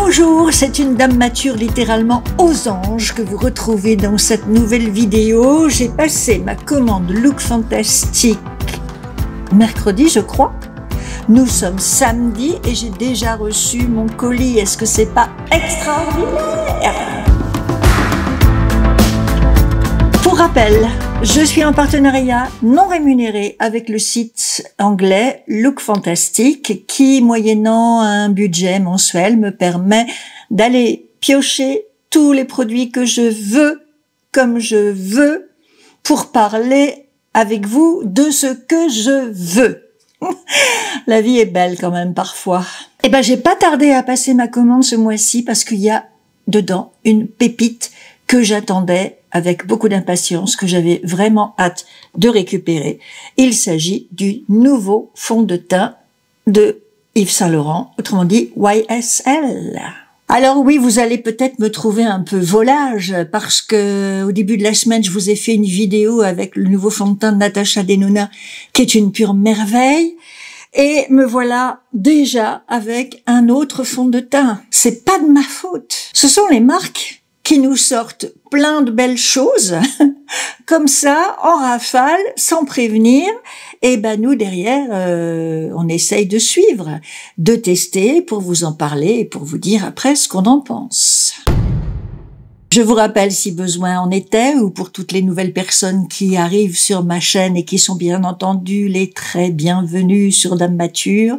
Bonjour, c'est une dame mature littéralement aux anges que vous retrouvez dans cette nouvelle vidéo. J'ai passé ma commande Look Fantastic mercredi, je crois. Nous sommes samedi et j'ai déjà reçu mon colis. Est-ce que c'est pas extraordinaire? Pour rappel, je suis en partenariat non rémunéré avec le site anglais Look Fantastic qui, moyennant un budget mensuel, me permet d'aller piocher tous les produits que je veux, comme je veux, pour parler avec vous de ce que je veux. La vie est belle quand même parfois. Eh ben, j'ai pas tardé à passer ma commande ce mois-ci parce qu'il y a dedans une pépite que j'attendais avec beaucoup d'impatience, que j'avais vraiment hâte de récupérer. Il s'agit du nouveau fond de teint de Yves Saint Laurent, autrement dit YSL. Alors oui, vous allez peut-être me trouver un peu volage parce que au début de la semaine, je vous ai fait une vidéo avec le nouveau fond de teint de Natasha Denona qui est une pure merveille. Et me voilà déjà avec un autre fond de teint. C'est pas de ma faute. Ce sont les marques qui nous sortent plein de belles choses, comme ça, en rafale, sans prévenir. Et ben nous, derrière, on essaye de suivre, de tester pour vous en parler et pour vous dire après ce qu'on en pense. Je vous rappelle, si besoin en était, ou pour toutes les nouvelles personnes qui arrivent sur ma chaîne et qui sont bien entendu les très bienvenus sur Dame Mature,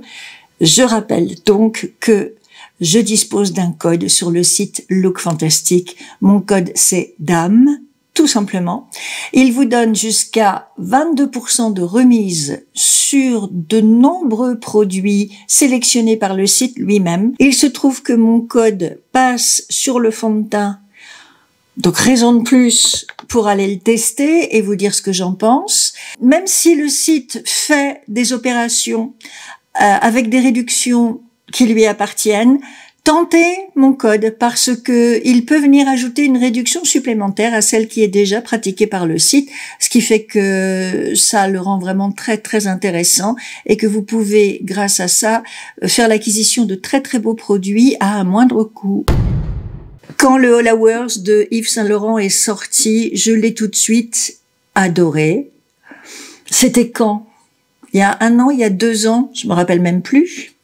je rappelle donc que je dispose d'un code sur le site Look Fantastic. Mon code, c'est DAME, tout simplement. Il vous donne jusqu'à 22% de remise sur de nombreux produits sélectionnés par le site lui-même. Il se trouve que mon code passe sur le fond de teint. Donc, raison de plus pour aller le tester et vous dire ce que j'en pense. Même si le site fait des opérations avec des réductions qui lui appartiennent, tentez mon code parce que il peut venir ajouter une réduction supplémentaire à celle qui est déjà pratiquée par le site, ce qui fait que ça le rend vraiment très très intéressant et que vous pouvez, grâce à ça, faire l'acquisition de très très beaux produits à un moindre coût. Quand le All Hours de Yves Saint Laurent est sorti, je l'ai tout de suite adoré. C'était quand? Il y a 1 an, il y a 2 ans, je me rappelle même plus.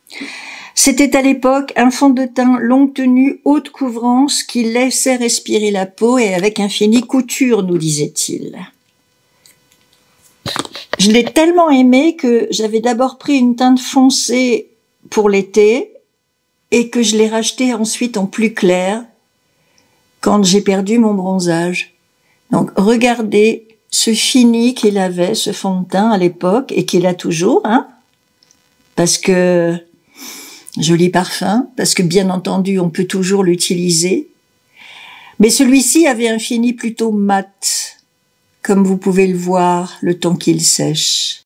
C'était à l'époque un fond de teint longue tenue, haute couvrance qui laissait respirer la peau et avec infinie couture, nous disait-il. Je l'ai tellement aimé que j'avais d'abord pris une teinte foncée pour l'été et que je l'ai racheté ensuite en plus clair quand j'ai perdu mon bronzage. Donc regardez ce fini qu'il avait, ce fond de teint à l'époque et qu'il a toujours, hein, parce que joli parfum, parce que bien entendu, on peut toujours l'utiliser. Mais celui-ci avait un fini plutôt mat, comme vous pouvez le voir, le temps qu'il sèche.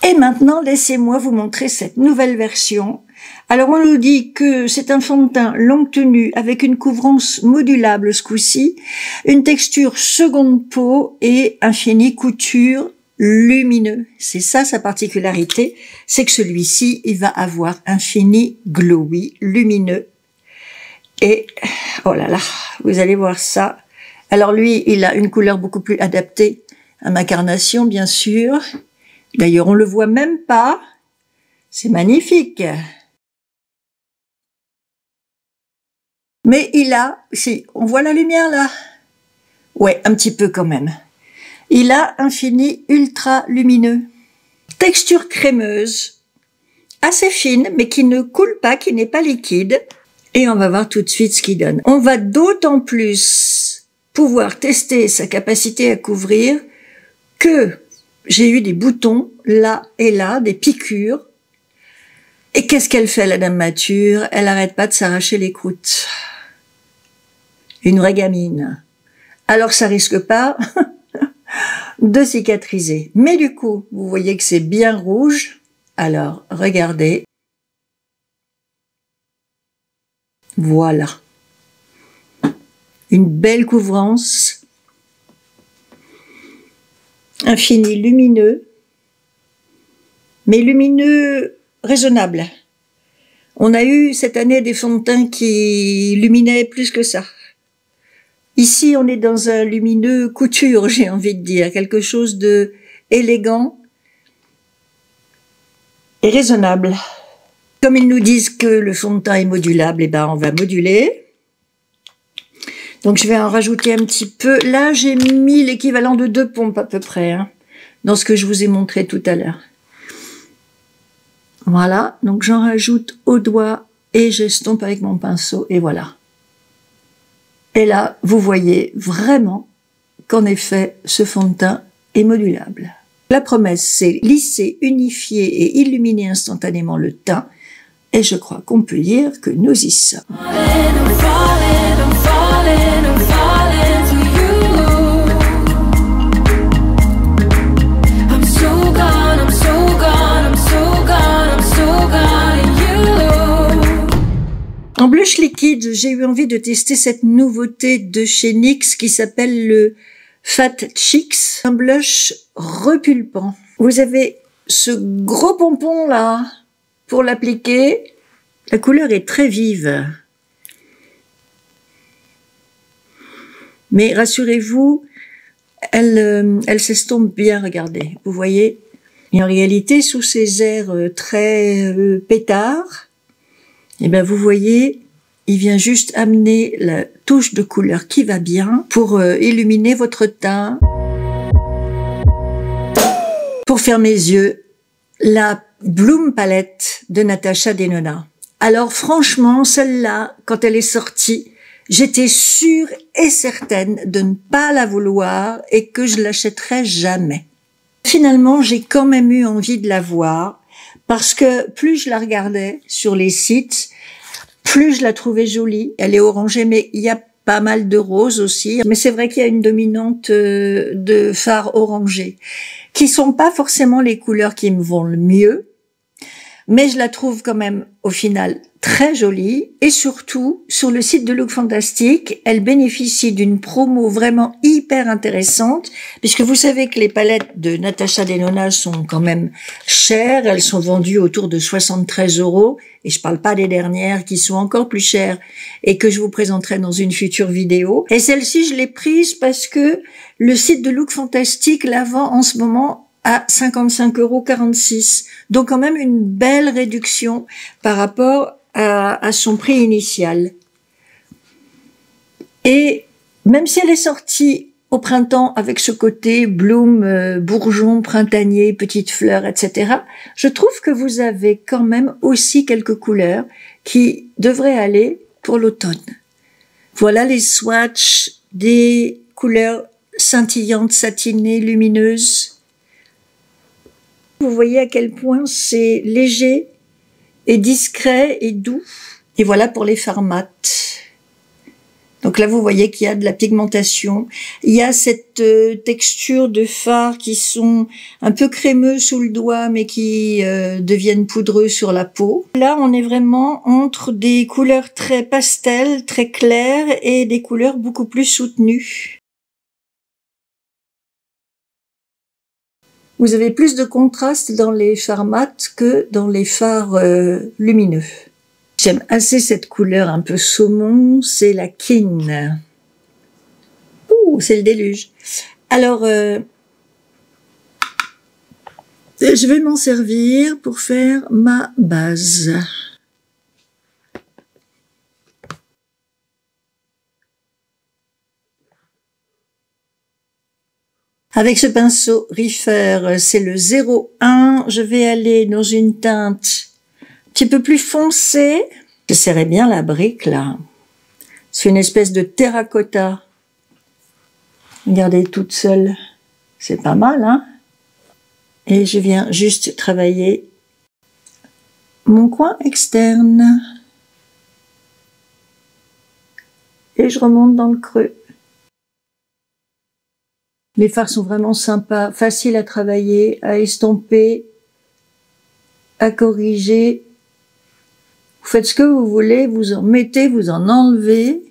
Et maintenant, laissez-moi vous montrer cette nouvelle version. Alors, on nous dit que c'est un fond de teint longue tenue avec une couvrance modulable ce coup-ci, une texture seconde peau et un fini couture lumineux. C'est ça sa particularité, c'est que celui-ci, il va avoir un fini glowy, lumineux. Et, oh là là, vous allez voir ça. Alors lui, il a une couleur beaucoup plus adaptée à ma carnation, bien sûr. D'ailleurs, on le voit même pas. C'est magnifique. Mais il a, si, on voit la lumière là? Ouais, un petit peu quand même. Il a un fini ultra lumineux. Texture crémeuse, assez fine, mais qui ne coule pas, qui n'est pas liquide. Et on va voir tout de suite ce qu'il donne. On va d'autant plus pouvoir tester sa capacité à couvrir que j'ai eu des boutons là et là, des piqûres. Et qu'est-ce qu'elle fait, la dame mature? Elle arrête pas de s'arracher les croûtes. Une vraie gamine. Alors ça risque pas de cicatriser. Mais du coup, vous voyez que c'est bien rouge. Alors, regardez. Voilà. Une belle couvrance. Un fini lumineux. Mais lumineux raisonnable. On a eu cette année des fonds de teint qui illuminaient plus que ça. Ici, on est dans un lumineux couture, j'ai envie de dire, quelque chose de élégant et raisonnable. Comme ils nous disent que le fond de teint est modulable, eh ben on va moduler. Donc je vais en rajouter un petit peu. Là, j'ai mis l'équivalent de 2 pompes à peu près, hein, dans ce que je vous ai montré tout à l'heure. Voilà, donc j'en rajoute au doigt et j'estompe avec mon pinceau et voilà. Et là, vous voyez vraiment qu'en effet, ce fond de teint est modulable. La promesse, c'est lisser, unifier et illuminer instantanément le teint. Et je crois qu'on peut dire que nous y sommes. En blush liquide, j'ai eu envie de tester cette nouveauté de chez NYX qui s'appelle le Fat Cheeks, un blush repulpant. Vous avez ce gros pompon là pour l'appliquer. La couleur est très vive. Mais rassurez-vous, elle s'estompe bien, regardez. Vous voyez? Et en réalité, sous ces airs très pétards, eh ben vous voyez, il vient juste amener la touche de couleur qui va bien pour illuminer votre teint. Pour faire mes yeux, la Bloom Palette de Natasha Denona. Alors franchement, celle-là, quand elle est sortie, j'étais sûre et certaine de ne pas la vouloir et que je l'achèterais jamais. Finalement, j'ai quand même eu envie de la voir parce que plus je la regardais sur les sites, plus je la trouvais jolie. Elle est orangée, mais il y a pas mal de rose aussi. Mais c'est vrai qu'il y a une dominante de fard orangé, qui sont pas forcément les couleurs qui me vont le mieux. Mais je la trouve quand même, au final, très jolie. Et surtout, sur le site de Look Fantastic, elle bénéficie d'une promo vraiment hyper intéressante, puisque vous savez que les palettes de Natasha Denona sont quand même chères. Elles sont vendues autour de 73 €. Et je parle pas des dernières qui sont encore plus chères et que je vous présenterai dans une future vidéo. Et celle-ci, je l'ai prise parce que le site de Look Fantastic la vend en ce moment à 55,46 €. Donc quand même une belle réduction par rapport à son prix initial. Et même si elle est sortie au printemps avec ce côté bloom, bourgeon, printanier, petites fleurs, etc., je trouve que vous avez quand même aussi quelques couleurs qui devraient aller pour l'automne. Voilà les swatchs des couleurs scintillantes, satinées, lumineuses. Vous voyez à quel point c'est léger et discret et doux. Et voilà pour les fards mat. Donc là, vous voyez qu'il y a de la pigmentation. Il y a cette texture de fards qui sont un peu crémeux sous le doigt, mais qui deviennent poudreux sur la peau. Là, on est vraiment entre des couleurs très pastel, très claires, et des couleurs beaucoup plus soutenues. Vous avez plus de contraste dans les fards mat que dans les fards lumineux. J'aime assez cette couleur un peu saumon, c'est la Kin. Ouh, c'est le déluge. Alors, je vais m'en servir pour faire ma base. Avec ce pinceau Reefer, c'est le 01. Je vais aller dans une teinte un petit peu plus foncée. Je serrais bien la brique, là. C'est une espèce de terracotta. Regardez, toute seule. C'est pas mal, hein? Et je viens juste travailler mon coin externe. Et je remonte dans le creux. Les fards sont vraiment sympas, faciles à travailler, à estomper, à corriger. Vous faites ce que vous voulez, vous en mettez, vous en enlevez.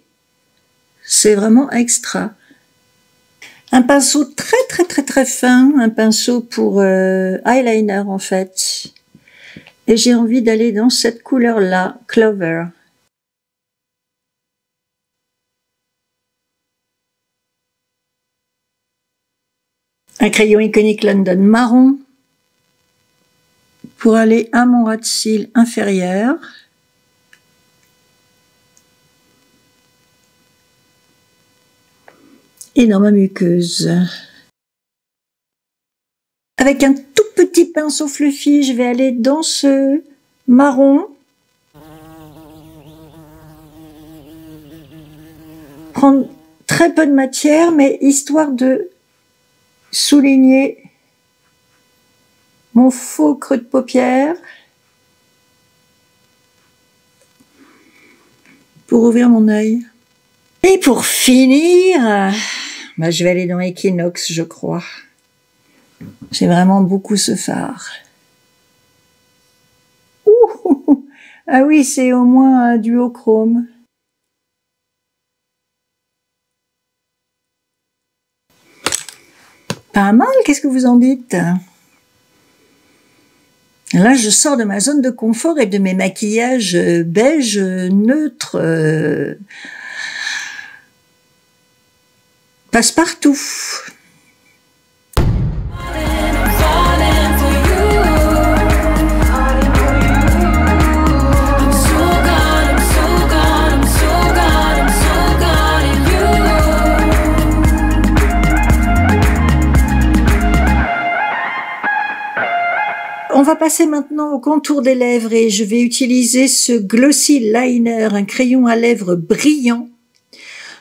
C'est vraiment extra. Un pinceau très très très très fin, un pinceau pour eyeliner en fait. Et j'ai envie d'aller dans cette couleur-là, Clover. Un crayon iconique London marron pour aller à mon ras de cils inférieur. Et dans ma muqueuse. Avec un tout petit pinceau fluffy, je vais aller dans ce marron. Prendre très peu de matière, mais histoire de souligner mon faux creux de paupière pour ouvrir mon œil. Et pour finir, je vais aller dans Equinox, je crois. J'ai vraiment beaucoup ce fard. Ouh, ah oui, c'est au moins un duochrome. Pas mal, qu'est-ce que vous en dites? Là, je sors de ma zone de confort et de mes maquillages beige neutres. Passe-partout. On va passer maintenant au contour des lèvres et je vais utiliser ce Glossy Liner, un crayon à lèvres brillant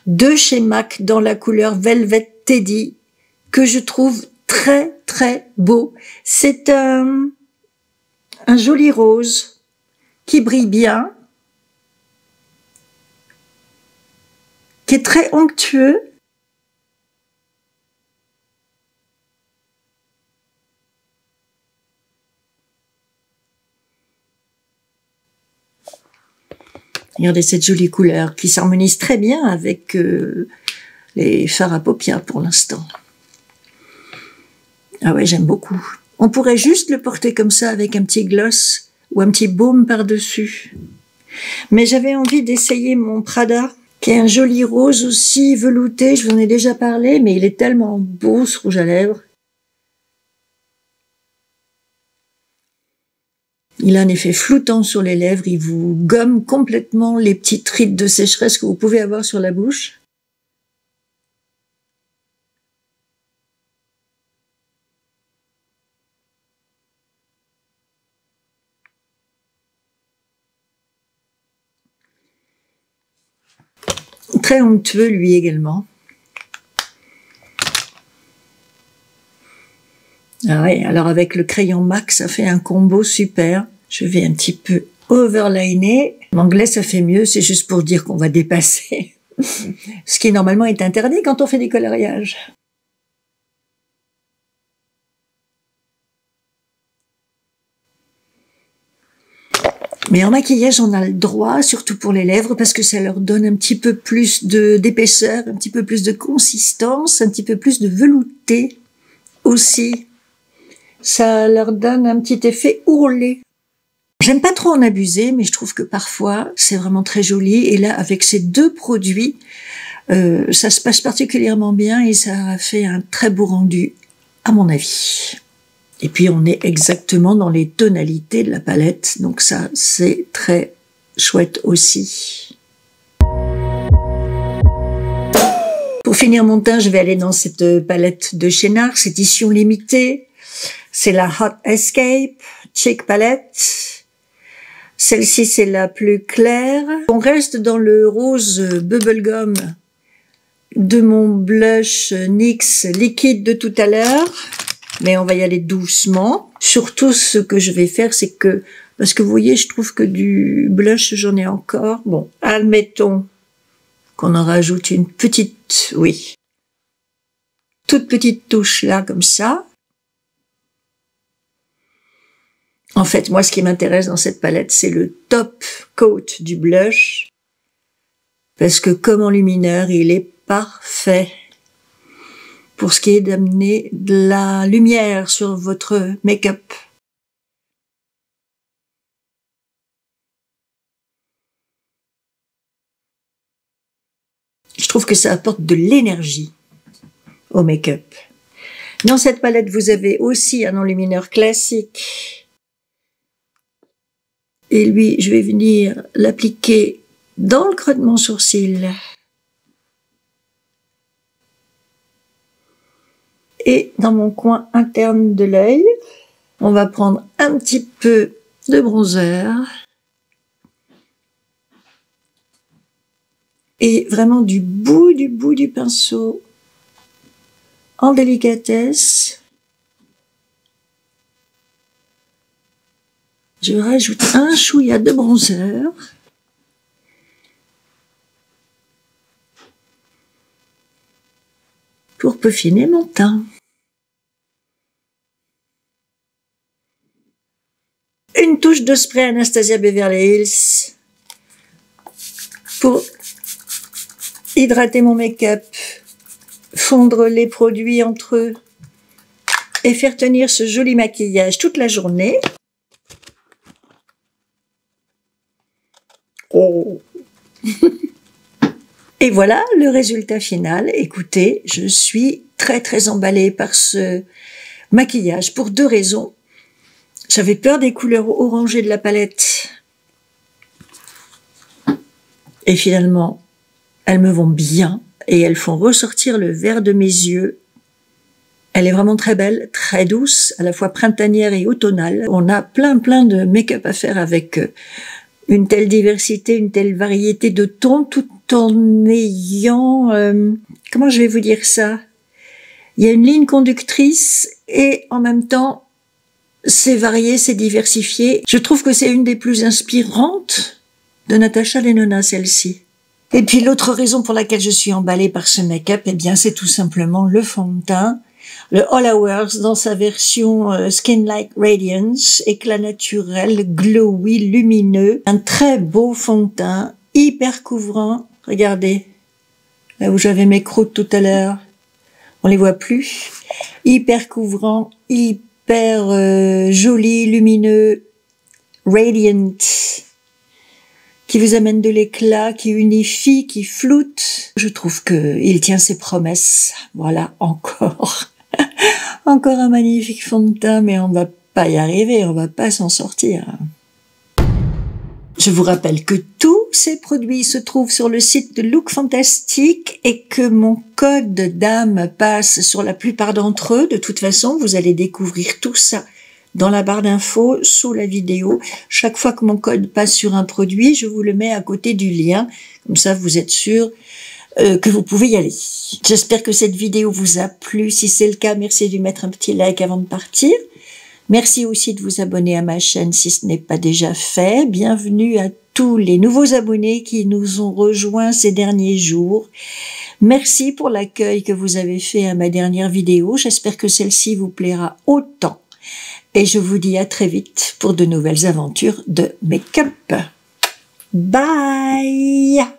de chez MAC dans la couleur Velvet Teddy que je trouve très très beau. C'est un joli rose qui brille bien, qui est très onctueux. Regardez cette jolie couleur qui s'harmonise très bien avec les fards à paupières pour l'instant. Ah ouais, j'aime beaucoup. On pourrait juste le porter comme ça avec un petit gloss ou un petit baume par-dessus. Mais j'avais envie d'essayer mon Prada, qui est un joli rose aussi velouté. Je vous en ai déjà parlé, mais il est tellement beau ce rouge à lèvres. Il a un effet floutant sur les lèvres, il vous gomme complètement les petites rides de sécheresse que vous pouvez avoir sur la bouche. Très onctueux lui également. Ah ouais, alors avec le crayon MAC, ça fait un combo super. Je vais un petit peu overliner. En anglais, ça fait mieux, c'est juste pour dire qu'on va dépasser. Ce qui normalement est interdit quand on fait des coloriages. Mais en maquillage, on a le droit, surtout pour les lèvres, parce que ça leur donne un petit peu plus d'épaisseur, un petit peu plus de consistance, un petit peu plus de velouté aussi. Ça leur donne un petit effet ourlé. J'aime pas trop en abuser, mais je trouve que parfois, c'est vraiment très joli. Et là, avec ces deux produits, ça se passe particulièrement bien et ça fait un très beau rendu, à mon avis. Et puis, on est exactement dans les tonalités de la palette. Donc ça, c'est très chouette aussi. Pour finir mon teint, je vais aller dans cette palette de chez NARS, édition limitée. C'est la Hot Escape Cheek Palette. Celle-ci, c'est la plus claire. On reste dans le rose bubblegum de mon blush NYX liquide de tout à l'heure. Mais on va y aller doucement. Surtout, ce que je vais faire, c'est que... Parce que vous voyez, je trouve que du blush, j'en ai encore. Bon, admettons qu'on en rajoute une petite... Oui. Toute petite touche là, comme ça. En fait, moi, ce qui m'intéresse dans cette palette, c'est le top coat du blush. Parce que comme enlumineur, il est parfait pour ce qui est d'amener de la lumière sur votre make-up. trouve que ça apporte de l'énergie au make-up. Dans cette palette, vous avez aussi un enlumineur classique. Et lui, je vais venir l'appliquer dans le creux de mon sourcil. Et dans mon coin interne de l'œil, on va prendre un petit peu de bronzer. Et vraiment du bout du pinceau, en délicatesse, je rajoute un chouïa de bronzer. Pour peaufiner mon teint. Une touche de spray Anastasia Beverly Hills pour hydrater mon make-up, fondre les produits entre eux et faire tenir ce joli maquillage toute la journée. Oh. Et voilà le résultat final. Écoutez, je suis très emballée par ce maquillage pour deux raisons. J'avais peur des couleurs orangées de la palette. Et finalement, elles me vont bien et elles font ressortir le vert de mes yeux. Elle est vraiment très belle, très douce, à la fois printanière et automnale. On a plein de make-up à faire avec une telle diversité, une telle variété de tons, tout en ayant... comment je vais vous dire ça? Il y a une ligne conductrice et en même temps, c'est varié, c'est diversifié. Je trouve que c'est une des plus inspirantes de Natasha Denona, celle-ci. Et puis l'autre raison pour laquelle je suis emballée par ce make-up, eh bien c'est tout simplement le fond de teint, le All Hours dans sa version Skin Like Radiance, éclat naturel, glowy, lumineux. Un très beau fond de teint, hyper couvrant. Regardez, là où j'avais mes croûtes tout à l'heure, on les voit plus. Hyper couvrant, hyper joli, lumineux, radiant, qui vous amène de l'éclat, qui unifie, qui floute. Je trouve que il tient ses promesses. Voilà, encore. Encore un magnifique fond de teint, mais on va pas y arriver, on va pas s'en sortir. Je vous rappelle que tous ces produits se trouvent sur le site de Look Fantastic et que mon code DAME passe sur la plupart d'entre eux. De toute façon, vous allez découvrir tout ça dans la barre d'infos, sous la vidéo. Chaque fois que mon code passe sur un produit, je vous le mets à côté du lien. Comme ça, vous êtes sûr que vous pouvez y aller. J'espère que cette vidéo vous a plu. Si c'est le cas, merci de lui mettre un petit like avant de partir. Merci aussi de vous abonner à ma chaîne si ce n'est pas déjà fait. Bienvenue à tous les nouveaux abonnés qui nous ont rejoints ces derniers jours. Merci pour l'accueil que vous avez fait à ma dernière vidéo. J'espère que celle-ci vous plaira autant. Et je vous dis à très vite pour de nouvelles aventures de make-up. Bye!